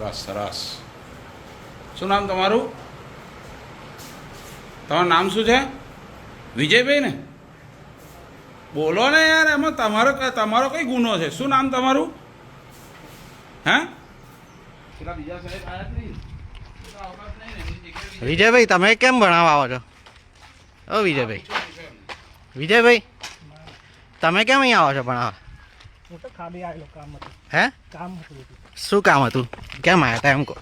સરસ સરસ. શું નામ તમારું? તમારું નામ શું છે? વિજયભાઈ ને? બોલો ને યાર, એમાં તમારો કઈ ગુનો છે? શું નામ તમારું? હે? વિજયભાઈ, તમે કેમ ભણાવવા આવો છો? ઓ વિજયભાઈ, વિજયભાઈ, તમે કેમ અહીંયા આવો છો ભણાવવા? હું તો ખાલી આવેલો કામ હતું. હે? કામ હતું. શું કામ હતું? કેમ આવ્યા હતા એમ કહો?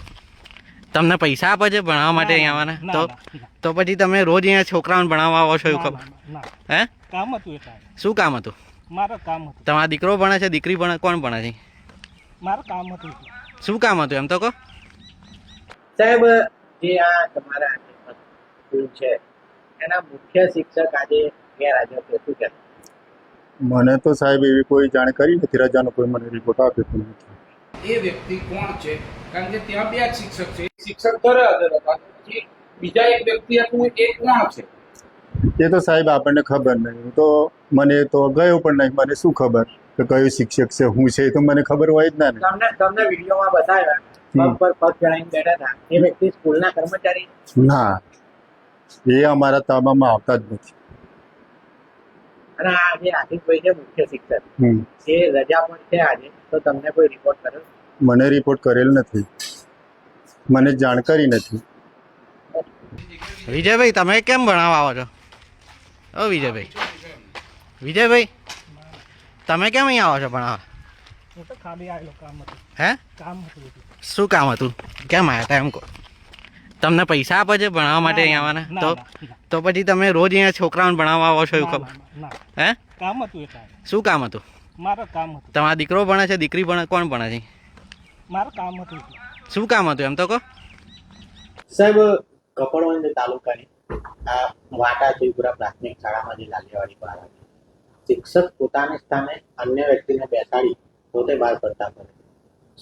તમને પૈસા આપે છે ભણાવવા માટે અહીંયા આવવાના? તો પછી તમે રોજ અહીંયા છોકરાઓને ભણાવવા આવો છો એવું ખબર? હે? કામ હતું એટલે. શું કામ હતું? મારું કામ હતું. તમારા દીકરો ભણે છે, દીકરી ભણે, કોણ ભણે છે? મારું કામ હતું. શું કામ હતું એમ તો કહો? સાહેબ, જે આ તમારા સ્કૂલ છે એના મુખ્ય શિક્ષક આજે ગેરહાજર છે, શું કહેશો? મને તો સાહેબ એવી કોઈ જાણકારી નથી, રજાનો કોઈ મને રિપોર્ટ આપ્યો પણ નથી. એ વ્યક્તિ કોણ છે? કારણ કે ત્યાં બે જ શિક્ષક છે. શિક્ષક ગેરહાજર હતા, પછી બીજા એક વ્યક્તિ હતું, એ કોણ છે? એ તો સાહેબ આપણને ખબર નહીં. હું તો મને તો ગયો પણ નહીં. મને શું ખબર કે કયો શિક્ષક છે, હું છે, એ તો મને ખબર હોય જ ના ને. તમને વિડીયોમાં બતાવ્યા પગ પર પગ ચડાવીને બેઠા હતા, એ વ્યક્તિ સ્કૂલના કર્મચારી? ના, એ અમારા તાબામાં આવતા જ નથી. અને આ જે આશિષભાઈ છે મુખ્ય શિક્ષક, એ રજા પણ છે આજે, તો તમને કોઈ રિપોર્ટ કર્યો? મને રિપોર્ટ કરેલ નથી, મને જાણકારી નથી. વિજયભાઈ, તમે કેમ ભણાવવા આવો છો? ઓ વિજયભાઈ, વિજયભાઈ, તમે કેમ અહીંયા આવો છો ભણાવવા? હું તો ખાલી આવેલો કામ હતું. હે? કામ હતું. શું કામ હતું? કેમ આવ્યા હતા એમ કહો? તમને પૈસા આપે છે ભણાવવા માટે અહીંયા આવવાના? તો પછી તમે રોજ અહીંયા છોકરાઓને ભણાવવા આવો છો એવું ખબર? હે? કામ હતું એટલે. શું કામ હતું? મારું કામ હતું. તમારા દીકરો ભણે છે, દીકરી ભણે, કોણ ભણે છે? મારું કામ હતું. શું કામ હતું એમ તો કહો? સાહેબ, કપડવંજ તાલુકાની આ વાટા શિવપુરા પ્રાથમિક શાળામાં જે લાલિયાવાડી બહાર આવે, શિક્ષક પોતાને સ્થાને અન્ય વ્યક્તિને બેસાડી પોતે બહાર પડતા કરે.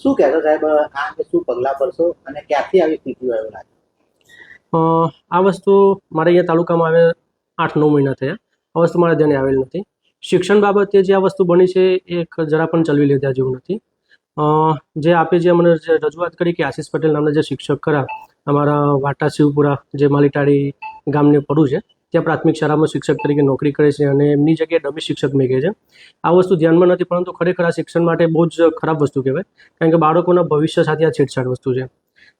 શું કહેશો સાહેબ, આ અંગે શું પગલાં ભરશો અને ક્યાંથી આવી સ્થિતિ આવ્યો લાગે? આ વસ્તુ મારે અહીંયા તાલુકામાં આવે 8-9 મહિના થયા. આ વસ્તુ મારા ધ્યાને આવેલ નથી. શિક્ષણ બાબતે જે આ વસ્તુ બની છે એ જરા પણ ચલવી લીધા જેવું નથી. જે આપે જે મને જે રજૂઆત કરી કે આશીષ પટેલ નામના જે શિક્ષક ખરા અમારા વાટા શિવપુરા જે માલીટાળી ગામને પડું છે ત્યાં પ્રાથમિક શાળામાં શિક્ષક તરીકે નોકરી કરે છે અને એમની જગ્યાએ ડમી શિક્ષક મેં કહે છે. આ વસ્તુ ધ્યાનમાં નથી, પરંતુ ખરેખર આ શિક્ષણ માટે બહુ જ ખરાબ વસ્તુ કહેવાય, કારણ કે બાળકોના ભવિષ્ય સાથે આ છેડછાડ વસ્તુ છે.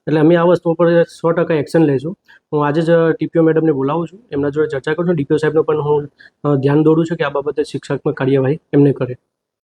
એટલે અમે આ વસ્તુ ઉપર 100% એક્શન લઈશું. હું આજે જ ટીપીઓ મેડમને બોલાવું છું, એમના જોડે ચર્ચા કરું છું. ડીપીઓ સાહેબનો પણ હું ધ્યાન દોરું છું કે આ બાબતે શિક્ષકમાં કાર્યવાહી એમને કરે.